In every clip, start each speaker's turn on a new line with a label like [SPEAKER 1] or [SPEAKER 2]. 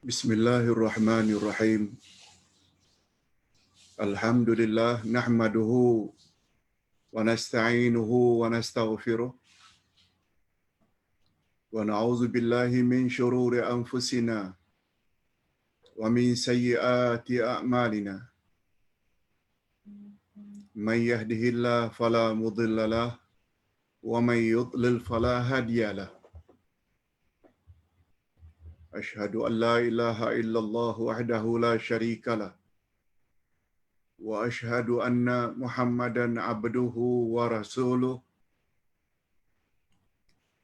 [SPEAKER 1] Bismillahirrahmanirrahim. Alhamdulillah nahmaduhu wa nasta'inuhu wa nastaghfiruh wa na'udzu billahi min shururi anfusina wa min sayyiati a'malina. Man yahdihillahu fala mudilla lahu wa man yudlil fala hadiya lahu. Ashhadu an la ilaha illallah wahdahu la syarika lahu wa ashhadu anna Muhammadan abduhu wa rasuluh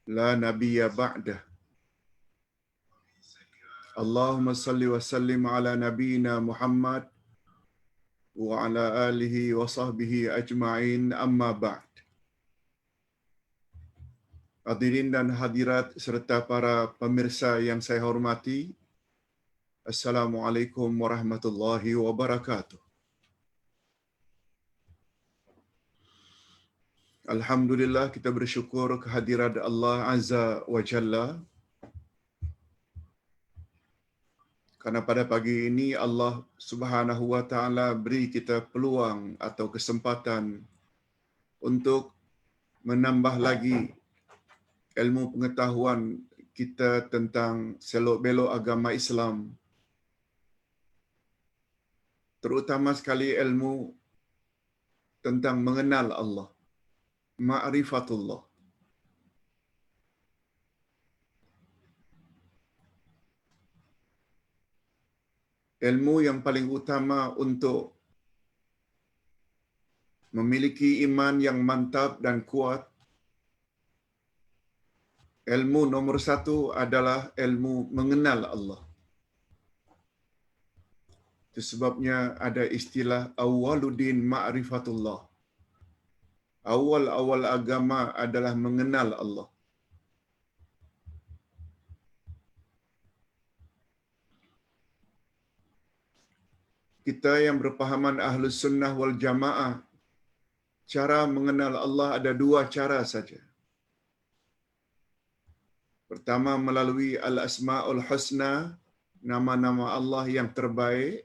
[SPEAKER 1] la nabiyya ba'dah. Allahumma salli wa sallim ala nabiyyina Muhammad wa ala alihi wa sahbihi ajma'in, amma ba'd. Hadirin dan hadirat serta para pemirsa yang saya hormati, Assalamualaikum warahmatullahi wabarakatuh. Alhamdulillah, kita bersyukur kehadirat Allah Azza wa Jalla, karena pada pagi ini Allah Subhanahu wa taala beri kita peluang atau kesempatan untuk menambah lagi ilmu pengetahuan kita tentang selok-belok agama Islam, terutama sekali ilmu tentang mengenal Allah, ma'rifatullah. Ilmu yang paling utama untuk memiliki iman yang mantap dan kuat. Ilmu nomor satu adalah ilmu mengenal Allah. Itu sebabnya ada istilah awwaluddin ma'rifatullah. Awal-awal agama adalah mengenal Allah. Kita yang berpahaman Ahlus Sunnah wal Jamaah, cara mengenal Allah ada dua cara saja. Pertama, melalui Al-Asma'ul Husna, nama-nama Allah yang terbaik.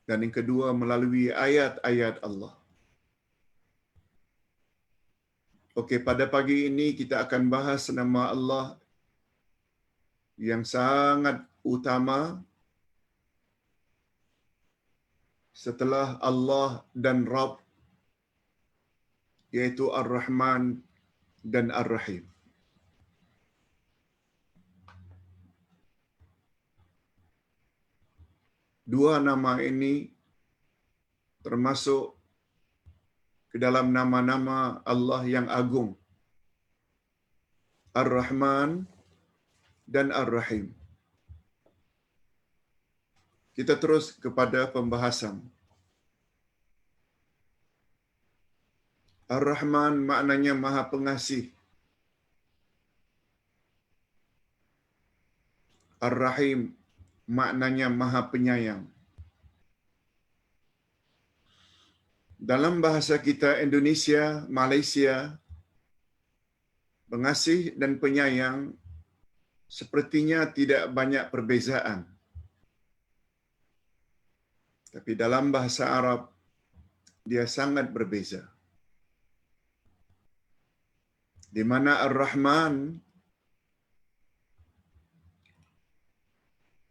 [SPEAKER 1] Dan yang kedua, melalui ayat-ayat Allah. Okey, pada pagi ini kita akan bahas nama Allah yang sangat utama setelah Allah dan Rabb, yaitu Ar-Rahman dan Ar-Rahim. Dua nama ini termasuk ke dalam nama-nama Allah yang agung, Ar-Rahman dan Ar-Rahim. Kita terus kepada pembahasan. Ar-Rahman maknanya Maha Pengasih. Ar-Rahim maknanya Maha Penyayang. Dalam bahasa kita Indonesia, Malaysia, pengasih dan penyayang sepertinya tidak banyak perbezaan. Tapi dalam bahasa Arab, dia sangat berbeza. Di mana Ar-Rahman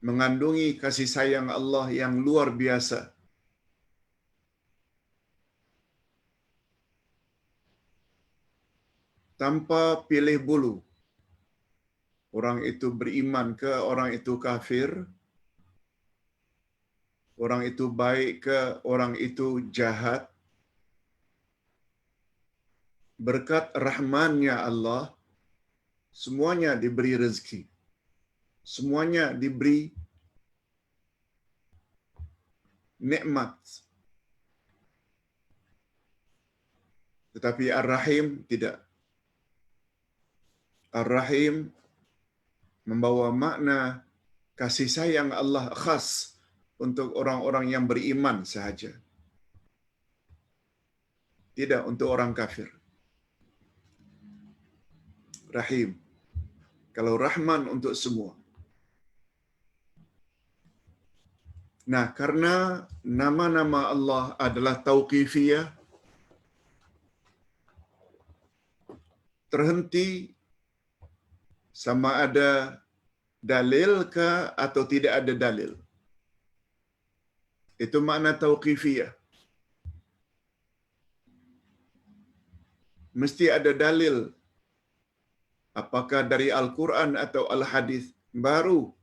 [SPEAKER 1] mengandungi kasih sayang Allah yang luar biasa. Tanpa pilih bulu. Orang itu beriman ke orang itu kafir, orang itu baik ke orang itu jahat. Berkat rahmannya Allah, semuanya diberi rezeki. Semuanya diberi nikmat. Tetapi Ar-Rahim tidak. Ar-Rahim membawa makna kasih sayang Allah khas untuk orang-orang yang beriman sahaja. Tidak untuk orang kafir. Rahim. Kalau Rahman untuk semua. Nah, karena nama-nama Allah adalah tauqifiyah, terhenti sama ada dalil ke atau tidak ada dalil. Itu makna tauqifiyah. Mesti ada dalil, apakah dari Al-Quran atau Al-Hadis, baru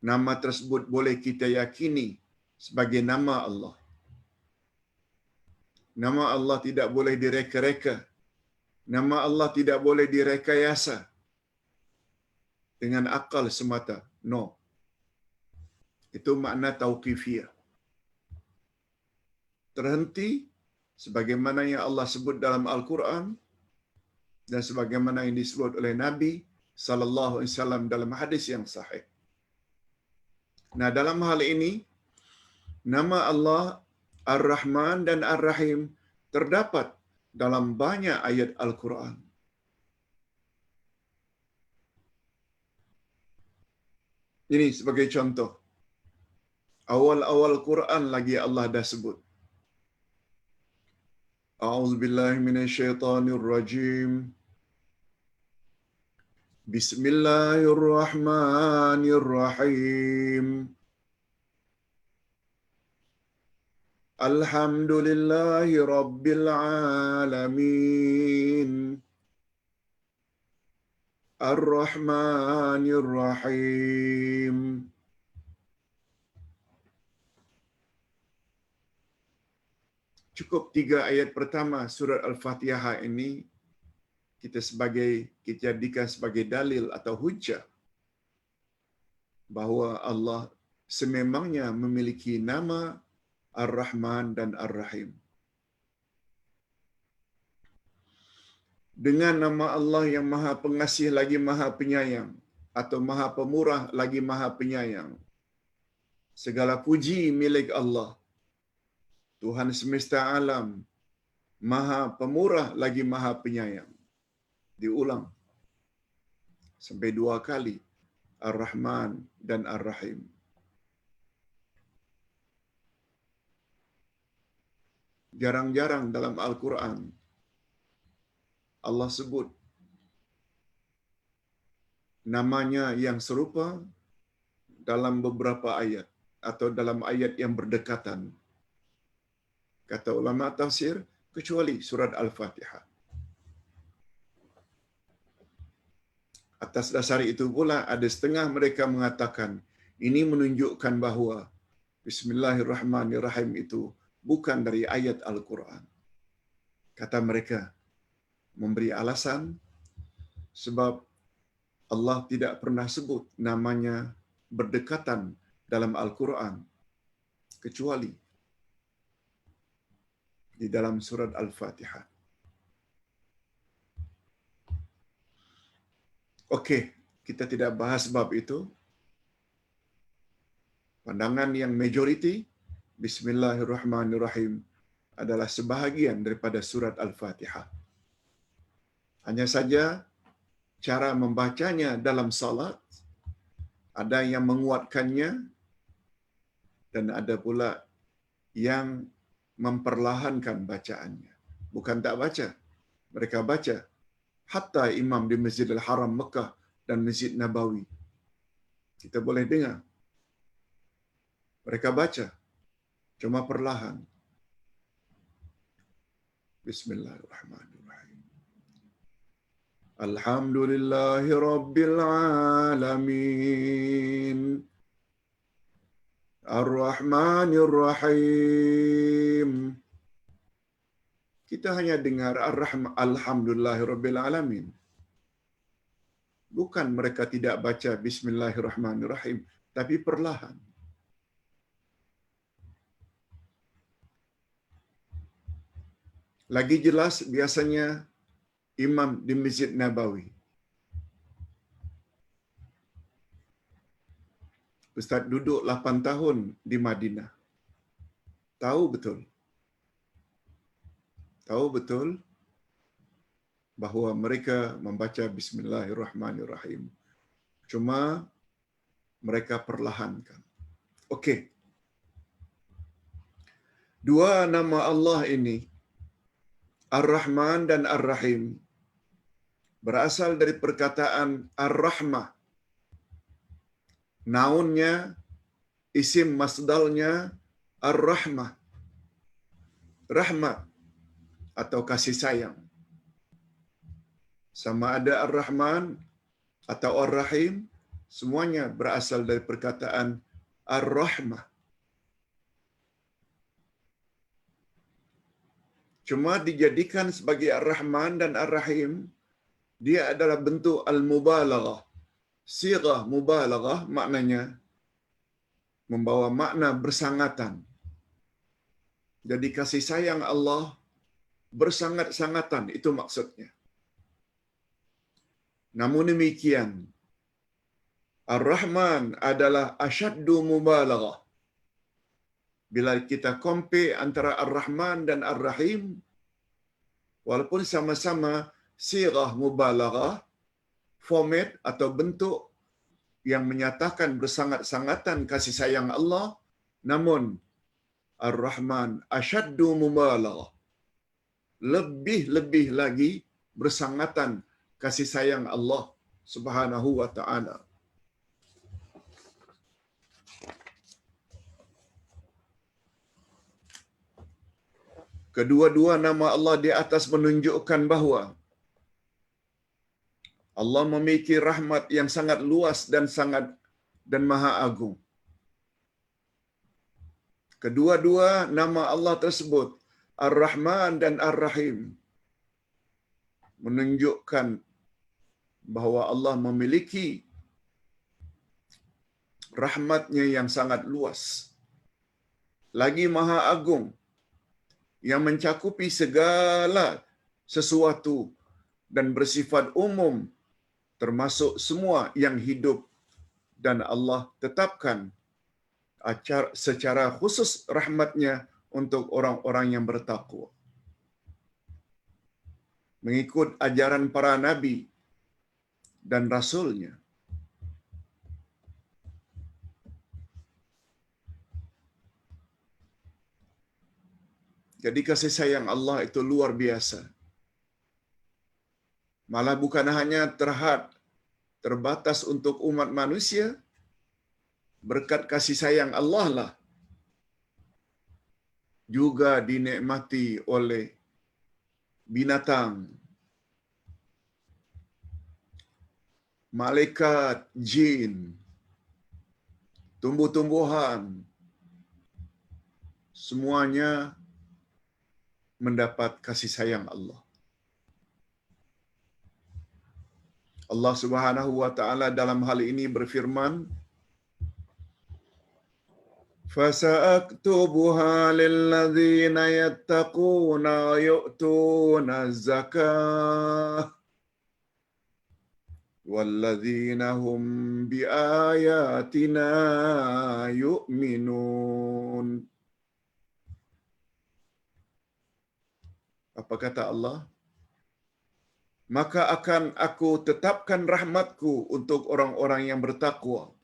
[SPEAKER 1] nama tersebut boleh kita yakini sebagai nama Allah. Nama Allah tidak boleh direka-reka. Nama Allah tidak boleh direkayasa dengan akal semata. No. Itu makna tauqifiyah. Terhenti sebagaimana yang Allah sebut dalam Al-Quran dan sebagaimana yang disebut oleh Nabi sallallahu alaihi wasallam dalam hadis yang sahih. Nah, dalam hal ini nama Allah Ar-Rahman dan Ar-Rahim terdapat dalam banyak ayat Al-Quran. Ini sebagai contoh. Awal-awal Quran lagi Allah dah sebut. A'udzubillahi minasyaitonirrajim. Bismillahirrahmanirrahim. Alhamdulillahi rabbil alamin. Ar-Rahmanir-Rahim. Cukup 3 ayat pertama surat Al-Fatihah ini kita jadikan sebagai dalil atau hujjah bahawa Allah sememangnya memiliki nama Ar-Rahman dan Ar-Rahim. Dengan nama Allah yang Maha Pengasih lagi Maha Penyayang, atau Maha Pemurah lagi Maha Penyayang, segala puji milik Allah, Tuhan semesta alam, Maha Pemurah lagi Maha Penyayang. Diulang sampai 2 kali, Ar-Rahman dan Ar-Rahim. Jarang-jarang dalam Al-Quran Allah sebut namanya yang serupa dalam beberapa ayat atau dalam ayat yang berdekatan. Kata ulama tafsir, kecuali surat Al-Fatihah. Atas dasar itu pula ada setengah mereka mengatakan ini menunjukkan bahawa Bismillahirrahmanirrahim itu bukan dari ayat Al-Quran. Kata mereka, memberi alasan sebab Allah tidak pernah sebut namanya berdekatan dalam Al-Quran kecuali di dalam surat Al-Fatihah. Okey, kita tidak bahas bab itu. Pandangan yang majoriti, Bismillahirrahmanirrahim adalah sebahagian daripada surat Al-Fatihah. Hanya saja cara membacanya dalam salat ada yang menguatkannya dan ada pula yang memperlahankan bacaannya. Bukan tak baca, mereka baca. Hatta imam di Masjidil Haram Mekah dan Masjid Nabawi, kita boleh dengar mereka baca, cuma perlahan. Bismillahirrahmanirrahim. Alhamdulillahi Rabbil Alamin. Ar-Rahmanir-Rahim. Kita hanya dengar Alhamdulillahi Rabbil Alamin. Bukan mereka tidak baca Bismillahirrahmanirrahim, tapi perlahan. Lagi jelas biasanya imam di Masjid Nabawi. Ustaz duduk 8 tahun di Madinah. Tahu betul bahawa mereka membaca Bismillahirrahmanirrahim. Cuma mereka perlahankan. Okey. Dua nama Allah ini, Ar-Rahman dan Ar-Rahim, berasal dari perkataan Ar-Rahmah. Naunnya, isim masdarnya Ar-Rahmah. Rahmat atau kasih sayang. Sama ada Ar-Rahman atau Ar-Rahim, semuanya berasal dari perkataan Ar-Rahmah. Cuma dijadikan sebagai Ar-Rahman dan Ar-Rahim, dia adalah bentuk Al-Mubalaghah. Sighah Mubalaghah maknanya membawa makna bersangatan. Jadi kasih sayang Allah bersangat-sangatan, itu maksudnya. Namun demikian, Ar-Rahman adalah asyaddu mubalaghah. Bila kita compare antara Ar-Rahman dan Ar-Rahim, walaupun sama-sama sighah mubalaghah, format atau bentuk yang menyatakan bersangat-sangatan kasih sayang Allah, namun Ar-Rahman asyaddu mubalaghah, lebih-lebih lagi bersangatan kasih sayang Allah Subhanahu wa taala. Kedua-dua nama Allah di atas menunjukkan bahawa Allah memiliki rahmat yang sangat luas dan maha agung. Kedua-dua nama Allah tersebut, Ar-Rahman dan Ar-Rahim, menunjukkan bahawa Allah memiliki rahmatnya yang sangat luas, lagi maha agung, yang mencakupi segala sesuatu dan bersifat umum, termasuk semua yang hidup, dan Allah tetapkan secara khusus rahmatnya untuk orang-orang yang bertakwa. Mengikut ajaran para nabi dan rasulnya. Jadi kasih sayang Allah itu luar biasa. Malah bukan hanya terbatas untuk umat manusia, berkat kasih sayang Allah lah juga dinikmati oleh binatang, malaikat, jin, tumbuh-tumbuhan, semuanya mendapat kasih sayang Allah. Allah Subhanahu wa taala dalam hal ini berfirman, فَسَأَكْتُبُهَا لِلَّذِينَ يَتَّقُونَ وَيُؤْتُونَ الزَّكَاةَ وَالَّذِينَ هُمْ بِآيَاتِنَا يُؤْمِنُونَ. Apa kata Allah? Maka akan aku tetapkan rahmatku untuk orang-orang yang bertakwa,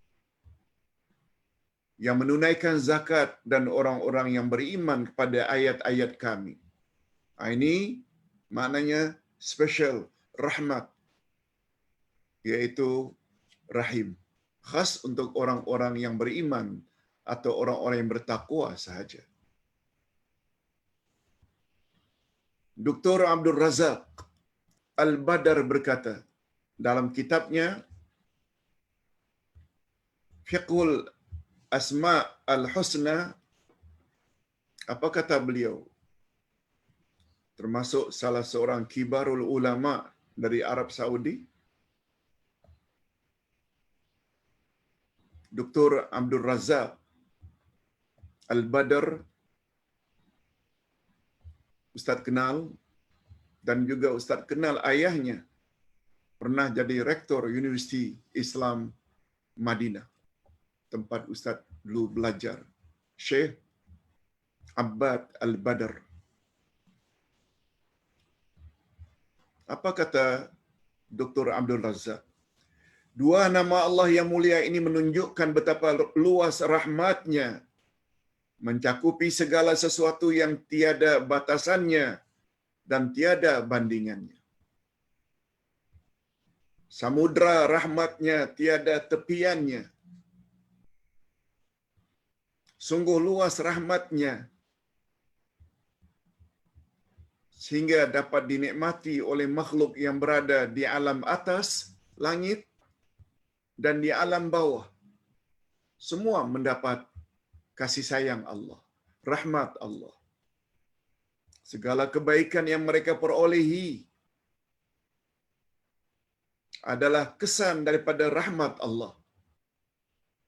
[SPEAKER 1] yang menunaikan zakat, dan orang-orang yang beriman kepada ayat-ayat kami. Ini maknanya special rahmat, yaitu rahim. Khas untuk orang-orang yang beriman atau orang-orang yang bertakwa sahaja. Dr. Abdul Razak Al-Badar berkata dalam kitabnya Fiqhul Asma' Al-Husna, apa kata beliau? Termasuk salah seorang kibarul ulama dari Arab Saudi, Dr. Abdul Razak Al-Badar, Ustaz kenal, dan juga Ustaz kenal ayahnya, pernah jadi rektor Universiti Islam Madinah, tempat Ustaz dulu belajar, Syekh Abbad Al-Badar. Apa kata Dr. Abdul Razak? Dua nama Allah yang mulia ini menunjukkan betapa luas rahmatnya, mencakupi segala sesuatu yang tiada batasannya dan tiada bandingannya. Samudra rahmatnya tiada tepiannya. Sungguh luas rahmatnya sehingga dapat dinikmati oleh makhluk yang berada di alam atas langit dan di alam bawah. Semua mendapat kasih sayang Allah, rahmat Allah. Segala kebaikan yang mereka perolehi adalah kesan daripada rahmat Allah.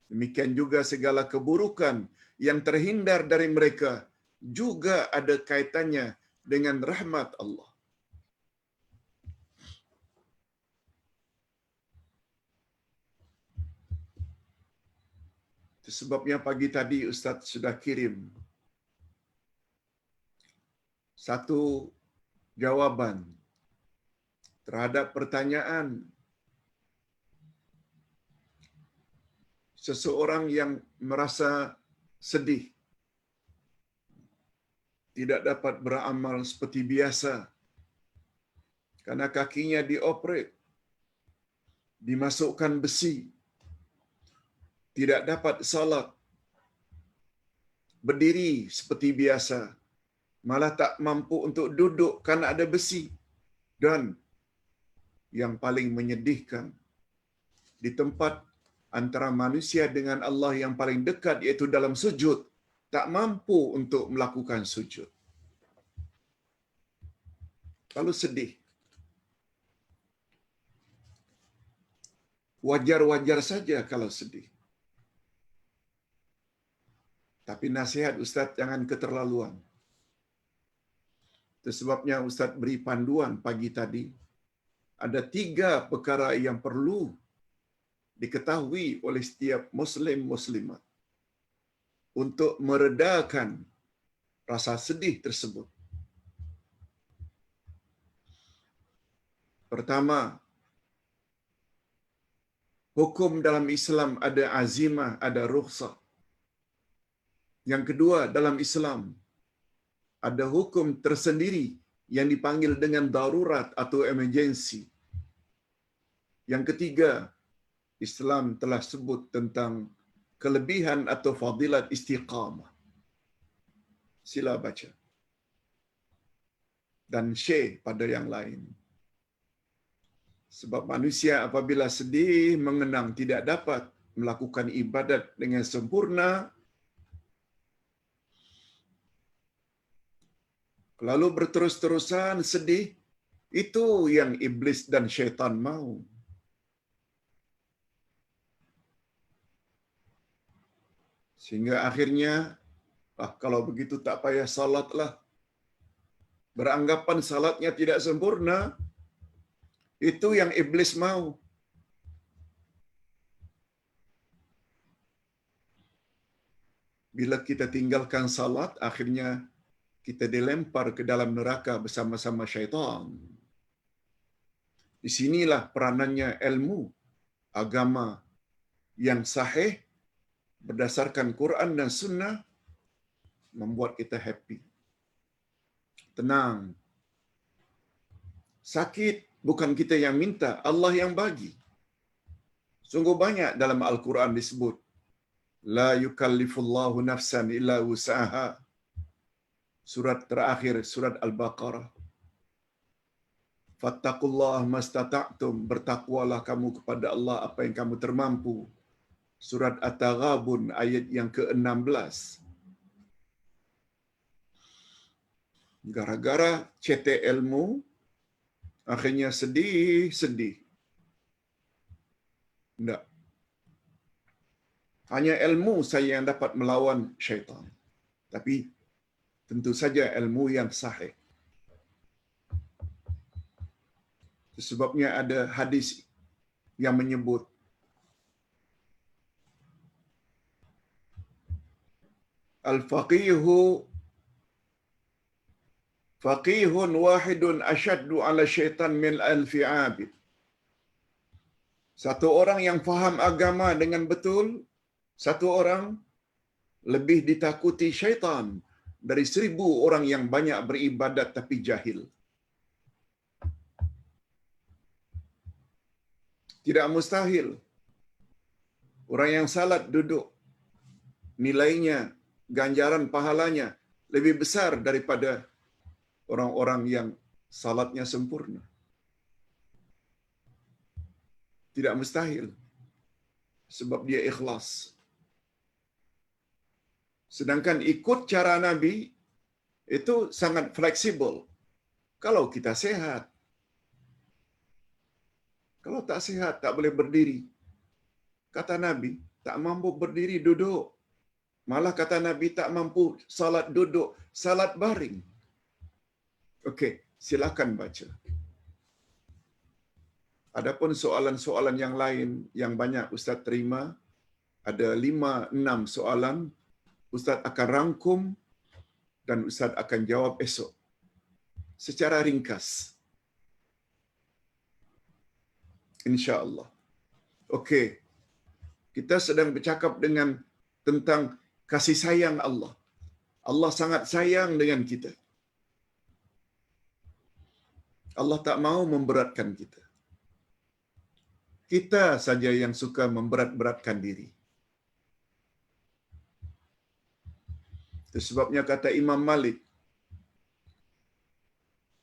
[SPEAKER 1] Demikian juga segala keburukan yang terhindar dari mereka juga ada kaitannya dengan rahmat Allah. Itu sebabnya pagi tadi Ustaz sudah kirim satu jawaban terhadap pertanyaan seseorang yang merasa sedih, tidak dapat beramal seperti biasa karena kakinya dioperate, dimasukkan besi, tidak dapat salat, berdiri seperti biasa, malah tak mampu untuk duduk karena ada besi. Dan yang paling menyedihkan, di tempat antara manusia dengan Allah yang paling dekat, iaitu dalam sujud, tak mampu untuk melakukan sujud. Lalu sedih. Wajar-wajar saja kalau sedih. Tapi nasihat Ustaz jangan keterlaluan. Itu sebabnya Ustaz beri panduan pagi tadi. Ada 3 perkara yang perlu diketahui oleh setiap Muslim-Muslimat untuk meredakan rasa sedih tersebut. Pertama, hukum dalam Islam ada azimah, ada rukhsah. Yang kedua, dalam Islam ada hukum tersendiri yang dipanggil dengan darurat atau emergency. Yang ketiga, Islam telah sebut tentang kelebihan atau fadilat istiqamah. Sila baca. Dan share pada yang lain. Sebab manusia apabila sedih, mengenang tidak dapat melakukan ibadat dengan sempurna, lalu berterus-terusan sedih, itu yang iblis dan syaitan mau. Sehingga akhirnya, kalau begitu tak payah salatlah. Beranggapan salatnya tidak sempurna, itu yang iblis mau. Bila kita tinggalkan salat, akhirnya kita dilempar ke dalam neraka bersama-sama syaitan. Di sinilah peranannya ilmu agama yang sahih berdasarkan Quran dan Sunnah membuat kita happy, tenang. Sakit bukan kita yang minta, Allah yang bagi. Sungguh banyak dalam Al-Quran disebut, la yukallifullahu nafsan illa wus'aha. Surat terakhir, surat Al-Baqarah. Fattaqullah mastata'tum, bertakwalah kamu kepada Allah apa yang kamu termampu. Surat At-Taghabun ayat yang ke-16. Gara-gara cetek ilmu, akhirnya sedih. Tidak. Hanya ilmu saya yang dapat melawan syaitan. Tapi tentu saja ilmu yang sahih. Sebabnya ada hadis yang menyebut al-faqihu Faqihun wahidun asyaddu ala syaitan min alfi abid. Satu orang yang faham agama dengan betul, satu orang lebih ditakuti syaitan dari 1000 orang yang banyak beribadat tapi jahil. Tidak mustahil orang yang salat duduk, nilainya, ganjaran pahalanya lebih besar daripada orang-orang yang salatnya sempurna. Tidak mustahil. Sebab dia ikhlas. Sedangkan ikut cara Nabi itu sangat fleksibel. Kalau kita sehat. Kalau tak sehat, tak boleh berdiri. Kata Nabi, tak mampu berdiri, duduk. Malah kata Nabi, tak mampu salat duduk, salat baring. Okey, silakan baca. Adapun soalan-soalan yang lain yang banyak Ustaz terima, ada 5-6 soalan, Ustaz akan rangkum dan Ustaz akan jawab esok secara ringkas. InsyaAllah. Okey, kita sedang bercakap tentang kasih sayang Allah. Allah sangat sayang dengan kita. Allah tak mau memberatkan kita. Kita saja yang suka memberat-beratkan diri. Itu sebabnya kata Imam Malik,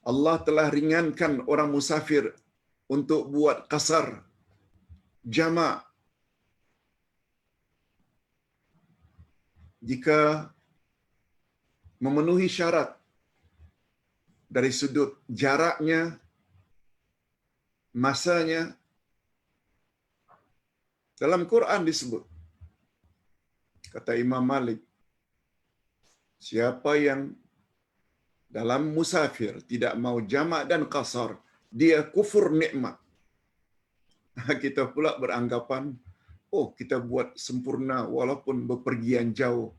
[SPEAKER 1] Allah telah ringankan orang musafir untuk buat qasar, jamak. Jika memenuhi syarat dari sudut jaraknya, masanya. Dalam Quran disebut, kata Imam Malik, siapa yang dalam musafir tidak mau jamak dan qasar, dia kufur nikmat. Kita pula beranggapan, oh kita buat sempurna walaupun bepergian jauh.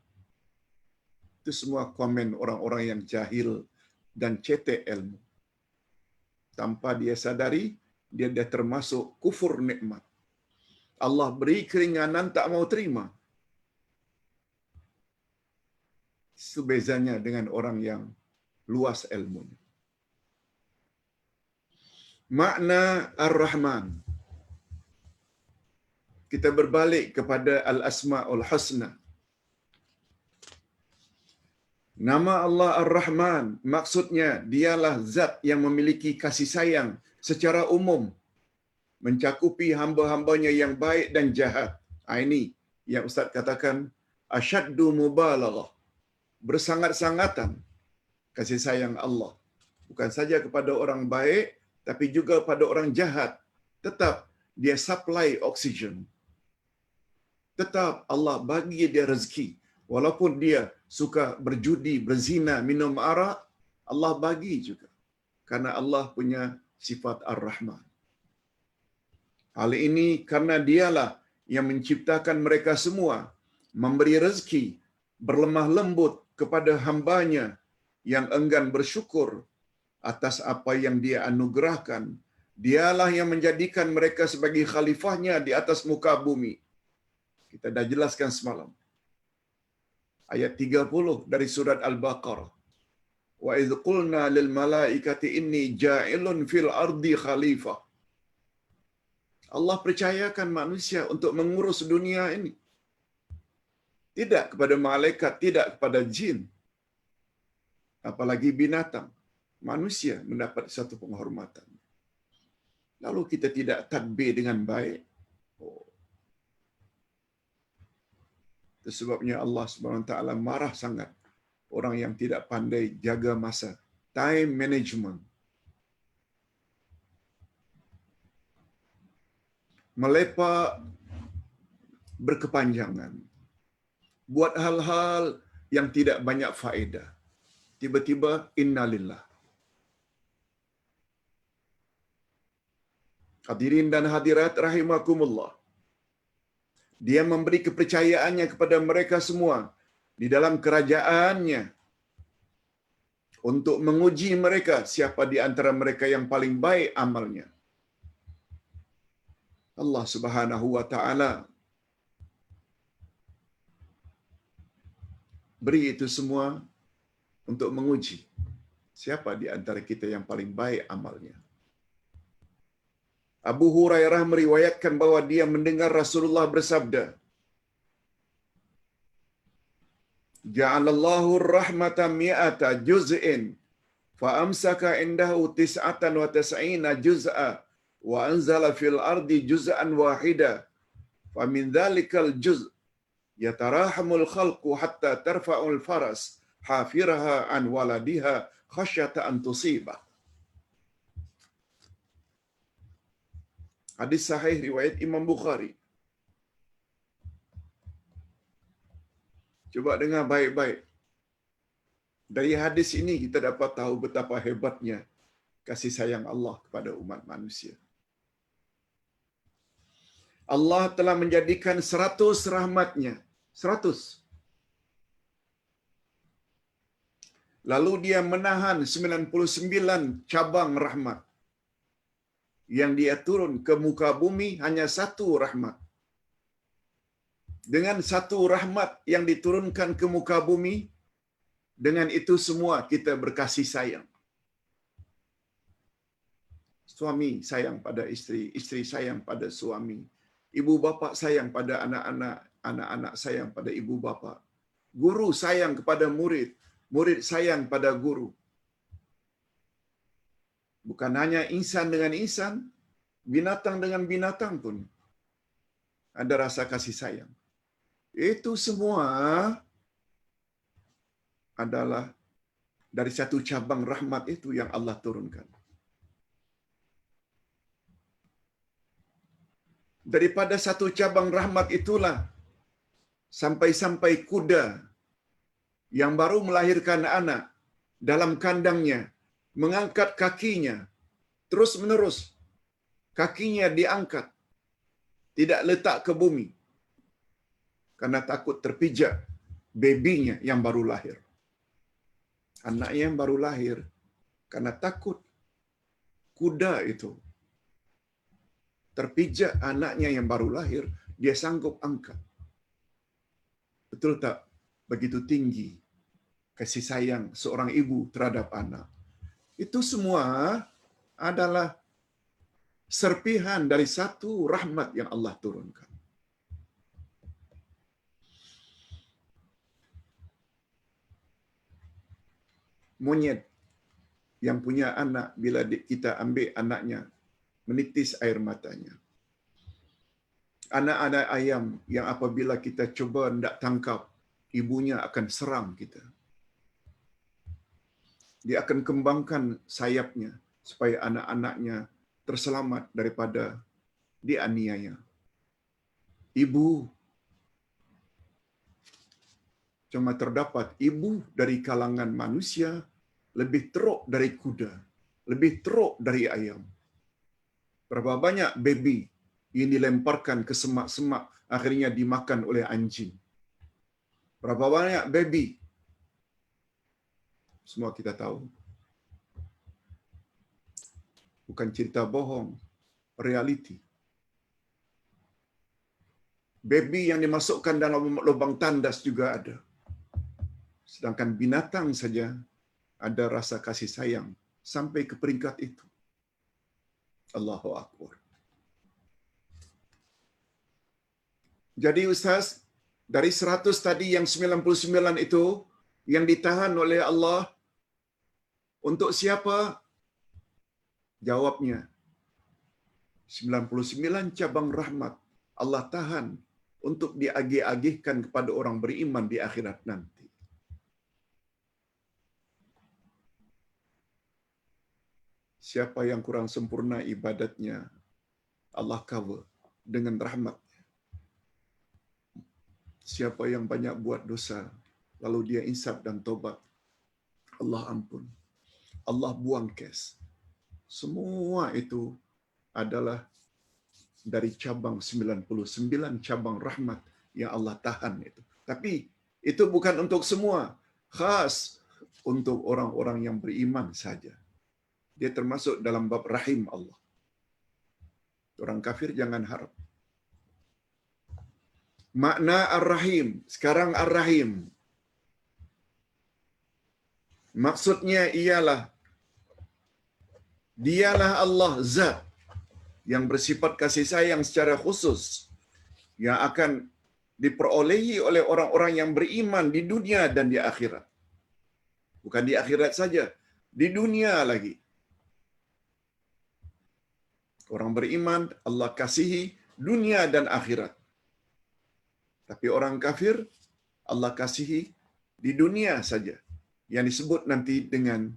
[SPEAKER 1] Itu semua komen orang-orang yang jahil dan cetek ilmu. Tanpa dia sadari, dia dah termasuk kufur nikmat. Allah beri keringanan tak mau terima. Itu bezanya dengan orang yang luas ilmunya. Makna Ar-Rahman. Kita berbalik kepada Al-Asma'ul Husna. Nama Allah Ar-Rahman, maksudnya dialah zat yang memiliki kasih sayang secara umum, mencakupi hamba-hambanya yang baik dan jahat. Ini yang Ustaz katakan, asyaddu mubalaghah, bersangat-sangatan kasih sayang Allah. Bukan saja kepada orang baik, tapi juga pada orang jahat. Tetap dia supply oksigen. Tetap Allah bagi dia rezeki. Walaupun dia suka berjudi, berzina, minum arak, Allah bagi juga. Karena Allah punya sifat Ar-Rahman. Hal ini karena dialah yang menciptakan mereka semua, memberi rezeki, berlemah lembut kepada hambanya yang enggan bersyukur atas apa yang dia anugerahkan. Dialah yang menjadikan mereka sebagai khalifahnya di atas muka bumi. Kita dah jelaskan semalam. Ayat 30 dari surat Al-Baqarah. Wa idh qulna lil malaikati inni ja'ilun fil ardi khalifah. Allah percayakan manusia untuk mengurus dunia ini. Tidak kepada malaikat, tidak kepada jin. Apalagi binatang. Manusia mendapat satu penghormatan. Lalu kita tidak tadbir dengan baik. Itu sebabnya Allah SWT marah sangat orang yang tidak pandai jaga masa. Time management. Melepak berkepanjangan. Buat hal-hal yang tidak banyak faedah. Tiba-tiba innalillah. Hadirin dan hadirat rahimakumullah. Dia memberi kepercayaannya kepada mereka semua di dalam kerajaannya untuk menguji mereka siapa di antara mereka yang paling baik amalnya. Allah Subhanahu wa taala beri itu semua untuk menguji siapa di antara kita yang paling baik amalnya. Abu Hurairah meriwayatkan bahwa dia mendengar Rasulullah bersabda, "Ja'alallahu ar-rahmata mi'ata juz'in fa amsaka indahu tis'atan wa tis'ina juz'a wa anzala fil ardi juz'an wahida fa min dhalikal juz' yatarahamul khalqu hatta tarfa'ul faras hafiraha an waladiha khasyata an tusibah." Hadis sahih riwayat Imam Bukhari. Coba dengar baik-baik. Dari hadis ini kita dapat tahu betapa hebatnya kasih sayang Allah kepada umat manusia. Allah telah menjadikan 100 rahmatnya. 100. Lalu dia menahan 99 cabang rahmat. Yang dia turun ke muka bumi hanya satu rahmat. Dengan satu rahmat yang diturunkan ke muka bumi, dengan itu semua kita berkasih sayang. Suami sayang pada isteri, isteri sayang pada suami, ibu bapa sayang pada anak-anak, anak-anak sayang pada ibu bapa. Guru sayang kepada murid, murid sayang pada guru. Bukan hanya insan dengan insan, binatang dengan binatang pun ada rasa kasih sayang. Itu semua adalah dari satu cabang rahmat itu yang Allah turunkan. Daripada satu cabang rahmat itulah sampai-sampai kuda yang baru melahirkan anak dalam kandangnya mengangkat kakinya terus-menerus. Kakinya diangkat, tidak letak ke bumi karena takut terpijak bebinya yang baru lahir. Anaknya yang baru lahir karena takut kuda itu terpijak anaknya yang baru lahir, dia sanggup angkat. Betul tak? Begitu tinggi kasih sayang seorang ibu terhadap anak. Itu semua adalah serpihan dari satu rahmat yang Allah turunkan. Monyet yang punya anak, bila kita ambil anaknya, menitis air matanya. Anak-anak ayam yang apabila kita cuba hendak tangkap, ibunya akan serang kita. Dia akan kembangkan sayapnya supaya anak-anaknya terselamat daripada dianiaya. Ibu, cuma terdapat ibu dari kalangan manusia lebih teruk dari kuda, lebih teruk dari ayam. Berapa banyak baby yang dilemparkan ke semak-semak akhirnya dimakan oleh anjing. Berapa banyak baby? Semua kita tahu. Bukan cerita bohong, reality. Baby yang dimasukkan dalam lubang tandas juga ada. Sedangkan binatang saja ada rasa kasih sayang sampai ke peringkat itu. Allahu Akbar. Jadi Ustaz, dari 100 tadi yang 99 itu yang ditahan oleh Allah untuk siapa? Jawabnya 99 cabang rahmat Allah tahan untuk diagih-agihkan kepada orang beriman di akhirat nanti. Siapa yang kurang sempurna ibadatnya, Allah cover dengan rahmat. Siapa yang banyak buat dosa, lalu dia insaf dan tobat, Allah ampun. Allah buang kes. Semua itu adalah dari cabang 99 cabang rahmat yang Allah tahan itu. Tapi itu bukan untuk semua. Khas untuk orang-orang yang beriman saja. Dia termasuk dalam bab rahim Allah. Orang kafir jangan harap. Makna Ar-Rahim. Sekarang Ar-Rahim. Maksudnya ialah dialah Allah Zat yang bersifat kasih sayang secara khusus yang akan diperolehi oleh orang-orang yang beriman di dunia dan di akhirat. Bukan di akhirat saja, di dunia lagi. Orang beriman Allah kasihi dunia dan akhirat. Tapi orang kafir Allah kasihi di dunia saja. Yang disebut nanti dengan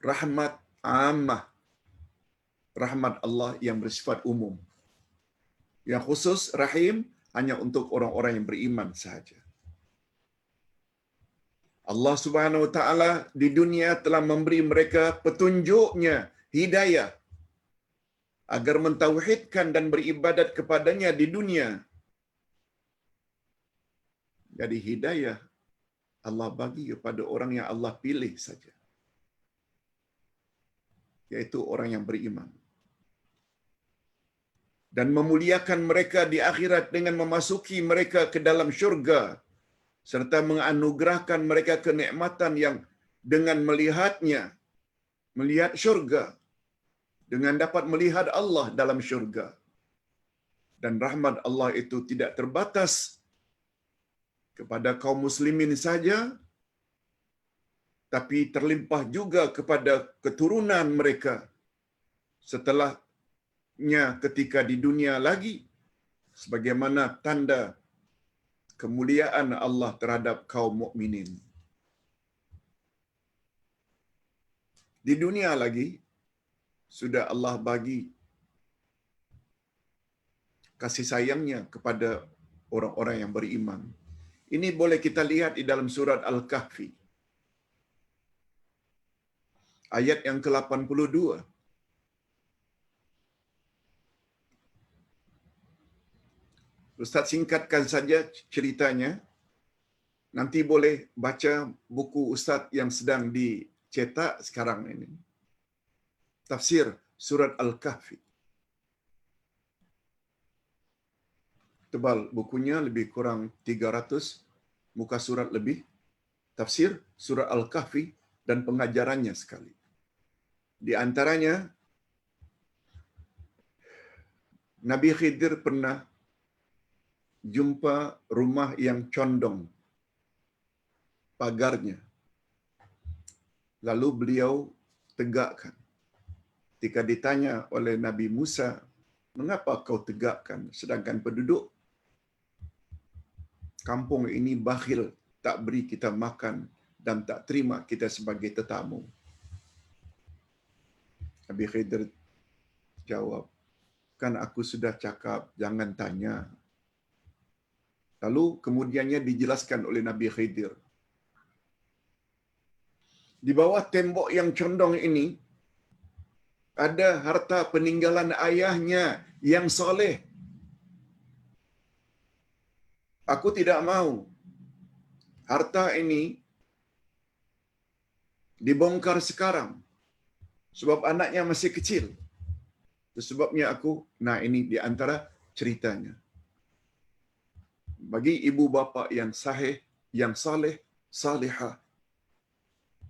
[SPEAKER 1] rahmat ammah. Rahmat Allah yang bersifat umum. Yang khusus rahim hanya untuk orang-orang yang beriman sahaja. Allah Subhanahu wa taala di dunia telah memberi mereka petunjuknya, hidayah agar mentauhidkan dan beribadat kepadanya di dunia. Jadi hidayah Allah bagi kepada orang yang Allah pilih saja, yaitu orang yang beriman. Dan memuliakan mereka di akhirat dengan memasuki mereka ke dalam syurga, serta menganugerahkan mereka kenikmatan yang dengan melihatnya, melihat syurga, dengan dapat melihat Allah dalam syurga. Dan rahmat Allah itu tidak terbatas kepada kaum muslimin saja, tapi terlimpah juga kepada keturunan mereka setelahnya ketika di dunia lagi, sebagaimana tanda kemuliaan Allah terhadap kaum mukminin. Di dunia lagi sudah Allah bagi kasih sayangnya kepada orang-orang yang beriman. Ini boleh kita lihat di dalam surat Al-Kahfi. Ayat yang ke-82. Ustaz singkatkan saja ceritanya. Nanti boleh baca buku Ustaz yang sedang dicetak sekarang ini. Tafsir surat Al-Kahfi. Tebal bukunya, lebih kurang 300 muka surat lebih. Tafsir surat Al-Kahfi dan pengajarannya sekali. Di antaranya, Nabi Khidir pernah jumpa rumah yang condong pagarnya. Lalu beliau tegakkan. Ketika ditanya oleh Nabi Musa, mengapa kau tegakkan sedangkan penduduk kampung ini bakhil, tak beri kita makan dan tak terima kita sebagai tetamu? Nabi Khidir jawab, kan aku sudah cakap, jangan tanya. Lalu kemudiannya dijelaskan oleh Nabi Khidir. Di bawah tembok yang condong ini, ada harta peninggalan ayahnya yang soleh. Aku tidak mau harta ini dibongkar sekarang, sebab anaknya masih kecil. Itu sebabnya aku, ini di antara ceritanya. Bagi ibu bapa yang sahih, yang saleh, salihah,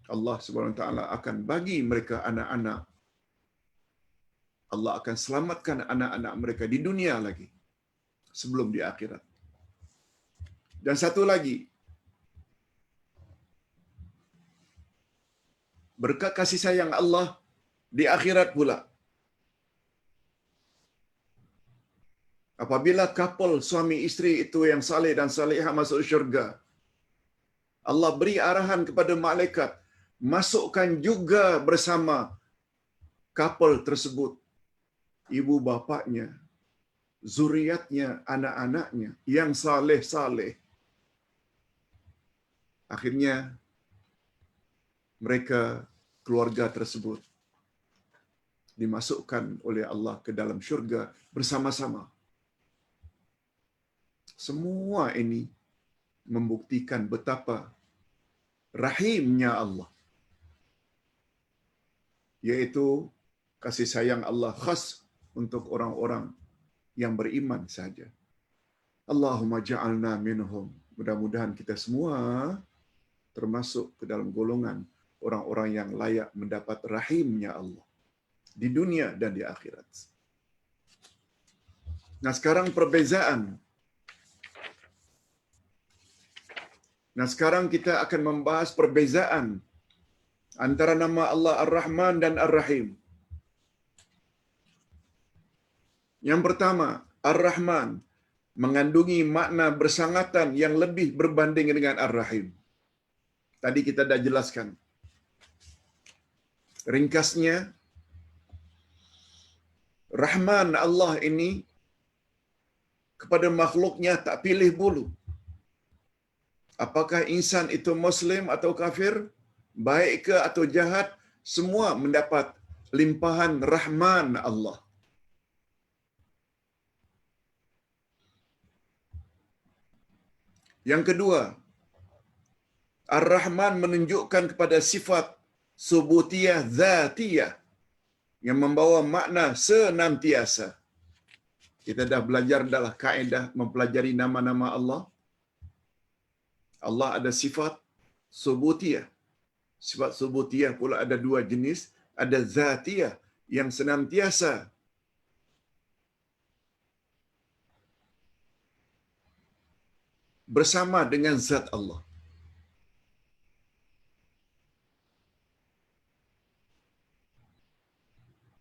[SPEAKER 1] Allah Subhanahu wa taala akan bagi mereka anak-anak. Allah akan selamatkan anak-anak mereka di dunia lagi sebelum di akhirat. Dan satu lagi, berkat kasih sayang Allah di akhirat pula. Apabila couple suami isteri itu yang saleh dan salihah masuk syurga, Allah beri arahan kepada malaikat, masukkan juga bersama couple tersebut ibu bapaknya, zuriatnya, anak-anaknya yang saleh-saleh. Akhirnya mereka, keluarga tersebut, dimasukkan oleh Allah ke dalam syurga bersama-sama. Semua ini membuktikan betapa rahimnya Allah, yaitu kasih sayang Allah khas untuk orang-orang yang beriman saja. Allahumma ja'alna minhum. Mudah-mudahan kita semua termasuk ke dalam golongan orang-orang yang layak mendapat rahimnya Allah di dunia dan di akhirat. Nah, sekarang perbezaan. Nah, sekarang kita akan membahas perbezaan antara nama Allah Ar-Rahman dan Ar-Rahim. Yang pertama, Ar-Rahman mengandungi makna bersangatan yang lebih berbanding dengan Ar-Rahim. Tadi kita dah jelaskan. Ringkasnya, Rahman Allah ini kepada makhluknya tak pilih bulu. Apakah insan itu Muslim atau kafir, baik ke atau jahat, semua mendapat limpahan Rahman Allah. Yang kedua, Ar-Rahman menunjukkan kepada sifat subutiyah zatiyah yang membawa makna senantiasa. Kita dah belajar dalam kaedah mempelajari nama-nama Allah. Allah ada sifat subutiyah. Sifat subutiyah pula ada dua jenis. Ada zatiyah yang senantiasa. Bersama dengan zat Allah.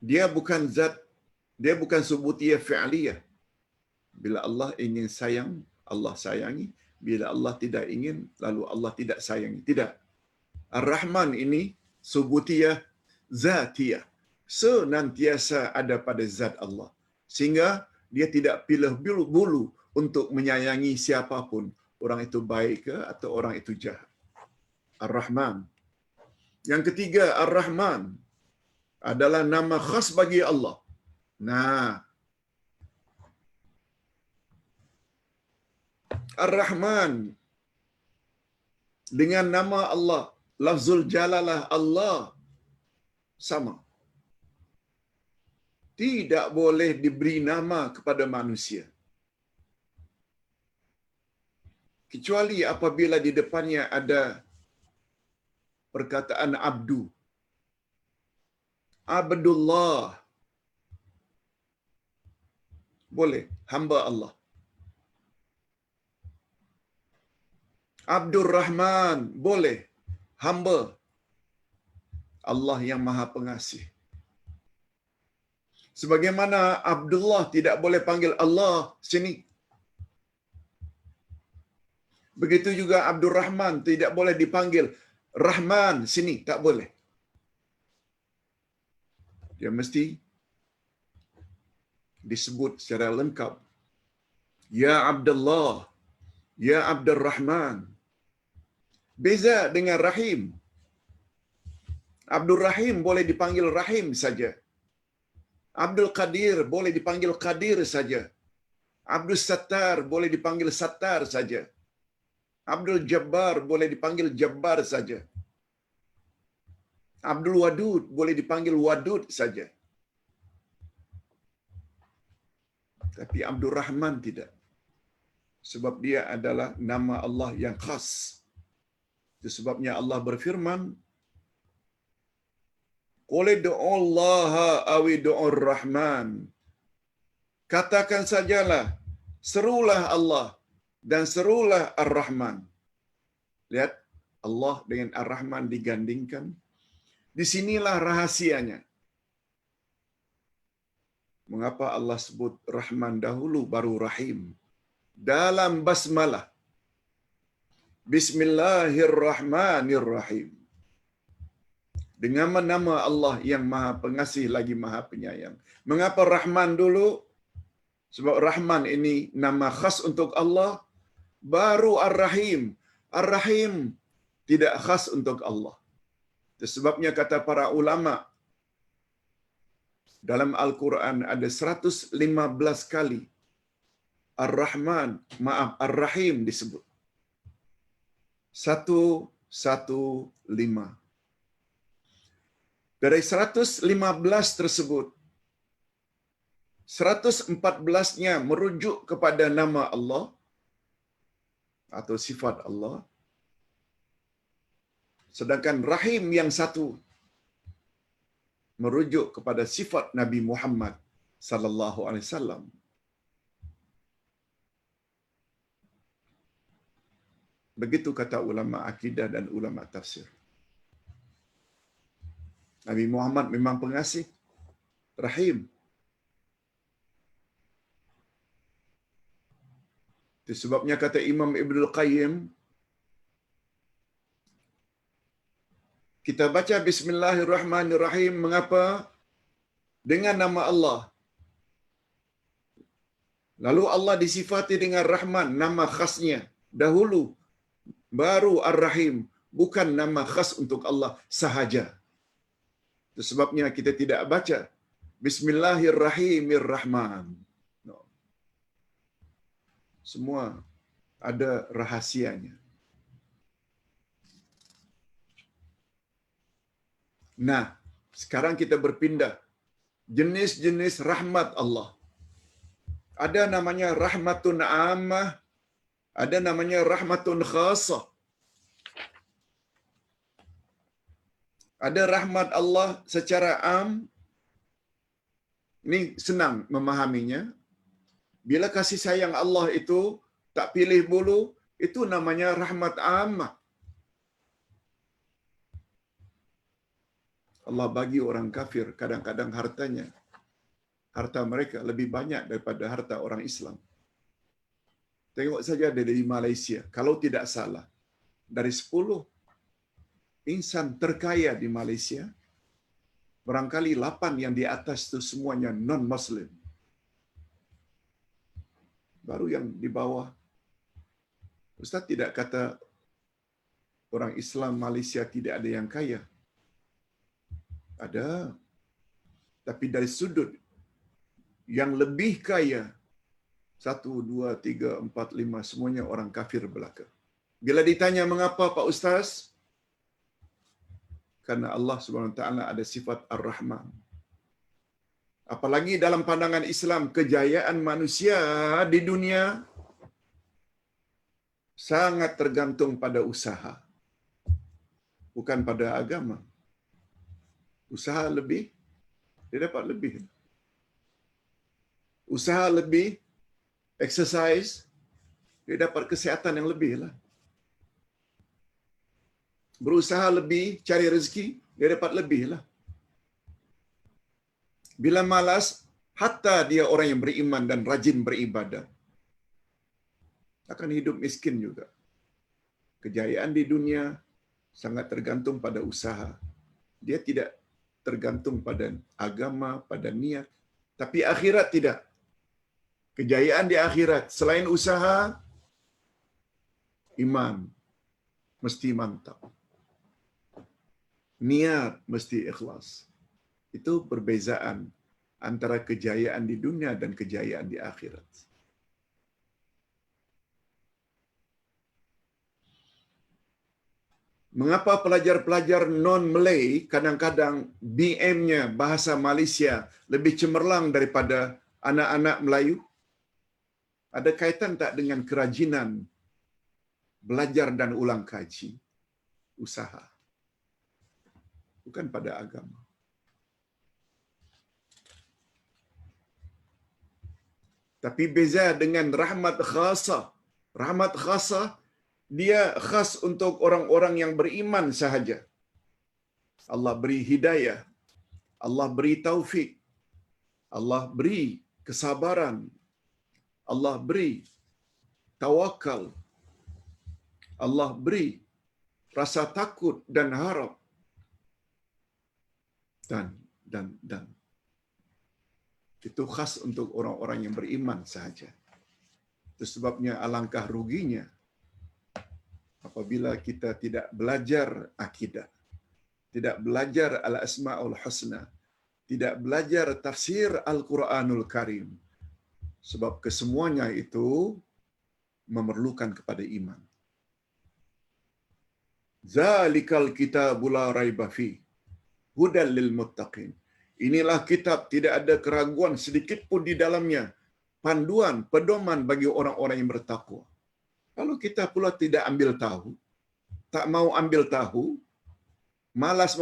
[SPEAKER 1] Dia bukan zat, dia bukan subutiyah fi'liyah. Bila Allah ingin sayang, Allah sayangi. Bila Allah tidak ingin, lalu Allah tidak sayangi. Tidak. Ar-Rahman ini subutiyah zatiyah. Senantiasa ada pada zat Allah. Sehingga dia tidak pilih bulu untuk menyayangi siapapun. Orang itu baik ke atau orang itu jahat. Ar-Rahman. Yang ketiga, Ar-Rahman adalah nama khas bagi Allah. Nah, Ar-Rahman dengan nama Allah, lafzul jalalah Allah sama. Tidak boleh diberi nama kepada manusia. Kecuali apabila di depannya ada perkataan abdu. Abdullah. Boleh, hamba Allah. Abdur Rahman, boleh, hamba Allah yang Maha Pengasih. Sebagaimana Abdullah tidak boleh panggil Allah sini. Begitu juga Abdur Rahman tidak boleh dipanggil Rahman sini, tak boleh. Dia mesti disebut secara lengkap. Ya Abdullah, Ya Abdur Rahman. Beza dengan Rahim. Abdur Rahim boleh dipanggil Rahim saja. Abdul Qadir boleh dipanggil Qadir saja. Abdul Sattar boleh dipanggil Sattar saja. Abdul Jabbar boleh dipanggil Jabbar saja. Abdul Wadud boleh dipanggil Wadud saja. Tapi Abdul Rahman tidak. Sebab dia adalah nama Allah yang khas. Itu sebabnya Allah berfirman, Qul ud'ullaha aw ud'ur Rahman. Katakan sajalah, serulah Allah dan serulah Ar-Rahman. Lihat, Allah dengan Ar-Rahman digandingkan. Di sinilah rahasianya. Mengapa Allah sebut Rahman dahulu baru Rahim? Dalam basmalah. Bismillahirrahmanirrahim. Dengan nama Allah yang Maha Pengasih lagi Maha Penyayang. Mengapa Rahman dulu? Sebab Rahman ini nama khas untuk Allah. Baru Ar-Rahim. Ar-Rahim tidak khas untuk Allah. Itu sebabnya kata para ulama, dalam Al-Quran ada 115 kali Ar-Rahman, Ar-Rahim disebut. Satu 1:5. Dari 115 tersebut, 114-nya merujuk kepada nama Allah atau sifat Allah. Sedangkan Rahim yang satu merujuk kepada sifat Nabi Muhammad sallallahu alaihi wasallam. Begitu kata ulama akidah dan ulama tafsir. Nabi Muhammad memang pengasih, Rahim. Itu sebabnya kata Imam Ibnul Qayyim, kita baca Bismillahirrahmanirrahim. Mengapa? Dengan nama Allah. Lalu Allah disifati dengan Rahman, nama khasnya. Dahulu, baru Ar-Rahim. Bukan nama khas untuk Allah sahaja. Itu sebabnya kita tidak baca Bismillahirrahmanirrahim. No. Semua ada rahasianya. Nah, sekarang kita berpindah. Jenis-jenis rahmat Allah. Ada namanya rahmatun ammah, ada namanya rahmatun khasah. Ada rahmat Allah secara am. Ini senang memahaminya. Bila kasih sayang Allah itu tak pilih bulu, itu namanya rahmat ammah. Allah bagi orang kafir kadang-kadang harta mereka lebih banyak daripada harta orang Islam. Tengok saja dari Malaysia, kalau tidak salah, dari 10 insan terkaya di Malaysia, barangkali 8 yang di atas itu semuanya non-Muslim. Baru yang di bawah. Ustaz tidak kata orang Islam Malaysia tidak ada yang kaya. Ada. Tapi dari sudut yang lebih kaya, 1, 2, 3, 4, 5, semuanya orang kafir belaka. Bila ditanya mengapa Pak Ustaz? Karena Allah SWT ada sifat Ar-Rahman. Apalagi dalam pandangan Islam, kejayaan manusia di dunia sangat tergantung pada usaha. Bukan pada agama. Usaha lebih, dia dapat lebih. Usaha lebih, exercise, dia dapat kesihatan yang lebih lah. Berusaha lebih, cari rezeki, dia dapat lebih lah. Bila malas, hatta dia orang yang beriman dan rajin beribadah, akan hidup miskin juga. Kejayaan di dunia sangat tergantung pada usaha. Dia tidak tergantung pada agama, pada niat. Tapi akhirat tidak. Kejayaan di akhirat, selain usaha, iman mesti mantap. Niat mesti ikhlas. Itu perbezaan antara kejayaan di dunia dan kejayaan di akhirat. Mengapa pelajar-pelajar non-Malay kadang-kadang BM-nya bahasa Malaysia lebih cemerlang daripada anak-anak Melayu? Ada kaitan tak dengan kerajinan belajar dan ulang kaji? Usaha. Bukan pada agama. Tapi beza dengan rahmat khasah. Rahmat khasah, dia khas untuk orang-orang yang beriman sahaja. Allah beri hidayah. Allah beri taufik. Allah beri kesabaran. Allah beri tawakal. Allah beri rasa takut dan harap. Dan. Itu khas untuk orang-orang yang beriman sahaja. Itu sebabnya alangkah ruginya apabila kita tidak belajar akidah, tidak belajar al-asma'ul husna, tidak belajar tafsir Al-Quranul Karim. Sebab kesemuanya itu memerlukan kepada iman. Zalikal kitabul la raiba fi hudal lil muttaqin. Inilah kitab tidak ada keraguan sedikit pun di dalamnya, panduan, pedoman bagi orang-orang yang bertakwa. Kalau kita pula tidak ambil tahu, tak mau ambil tahu, malas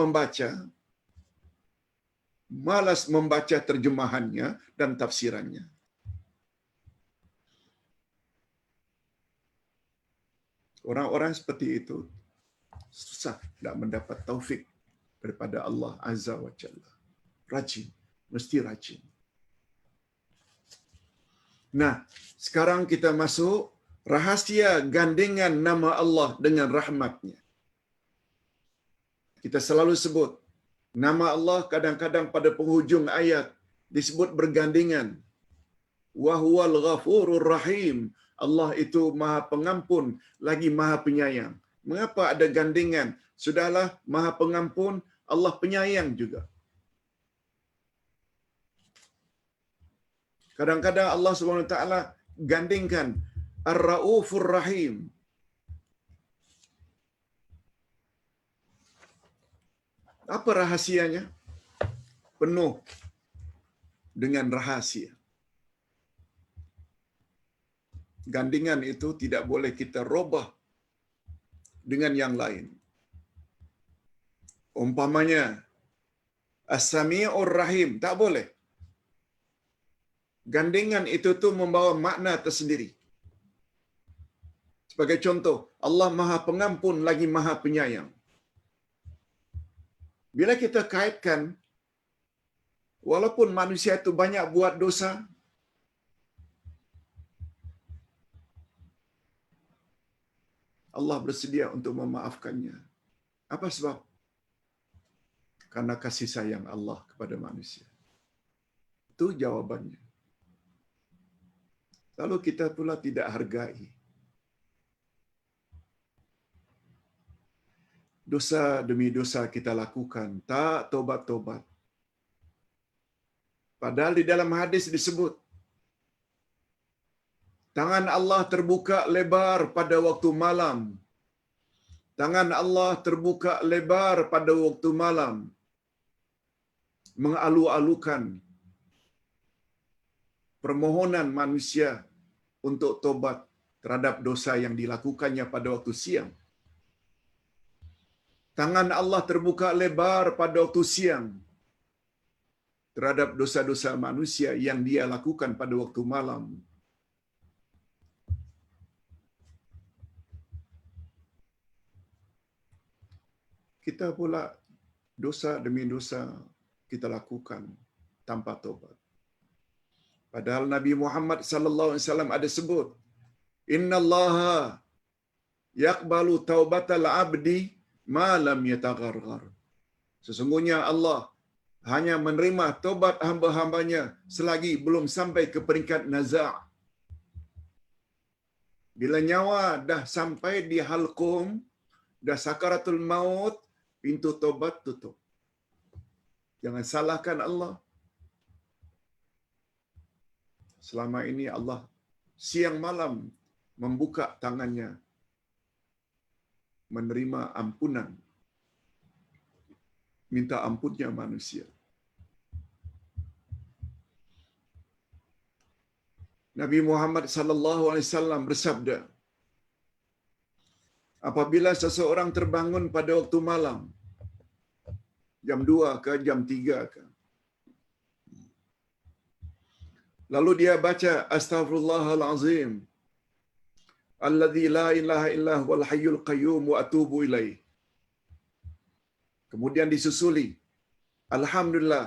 [SPEAKER 1] membaca terjemahannya dan tafsirannya. Orang-orang seperti itu susah tidak mendapat taufik daripada Allah Azza wa Jalla. Rajin, mesti rajin. Nah, sekarang kita masuk rahasia gandengan nama Allah dengan rahmatnya. Kita selalu sebut nama Allah kadang-kadang pada penghujung ayat disebut bergandengan. Wa huwal ghafurur rahim. Allah itu Maha Pengampun lagi Maha Penyayang. Mengapa ada gandengan? Sudahlah Maha Pengampun, Allah penyayang juga. Kadang-kadang Allah SWT gandingkan Ar-Raufur Rahim. Apa rahasianya? Penuh dengan rahasia. Gandingan itu tidak boleh kita robah dengan yang lain. Umpamanya As-Sami'ur Rahim, tak boleh. Gandingan itu tu membawa makna tersendiri. Sebagai contoh, Allah Maha Pengampun lagi Maha Penyayang. Bila kita kaitkan, walaupun manusia itu banyak buat dosa, Allah bersedia untuk memaafkannya. Apa sebab? Karena kasih sayang Allah kepada manusia. Itu jawabannya. Lalu kita pula tidak hargai. Dosa demi dosa kita lakukan, tak tobat-tobat. Padahal di dalam hadis disebut, tangan Allah terbuka lebar pada waktu malam. Tangan Allah terbuka lebar pada waktu malam. Mengalu-alukan permohonan manusia untuk tobat terhadap dosa yang dilakukannya pada waktu siang. Tangan Allah terbuka lebar pada waktu siang terhadap dosa-dosa manusia yang dia lakukan pada waktu malam. Kita pula dosa demi dosa kita lakukan tanpa tobat. Padahal Nabi Muhammad sallallahu alaihi wasallam ada sebut, "Innallaha yaqbalu taubatal 'abdi ma lam yatagharghar." Sesungguhnya Allah hanya menerima tobat hamba-hambanya selagi belum sampai ke peringkat naza'. Bila nyawa dah sampai di halqum, dah sakaratul maut, pintu tobat tutup. Jangan salahkan Allah. Selama ini Allah siang malam membuka tangannya menerima ampunan, minta ampunnya manusia. Nabi Muhammad sallallahu alaihi wasallam bersabda, apabila seseorang terbangun pada waktu malam, jam 2 ke jam 3 ke, lalu dia baca astaghfirullahalazim alladzi la ilaha illa huwal hayyul qayyum wa atubu ilaih. Kemudian disusuli alhamdulillah,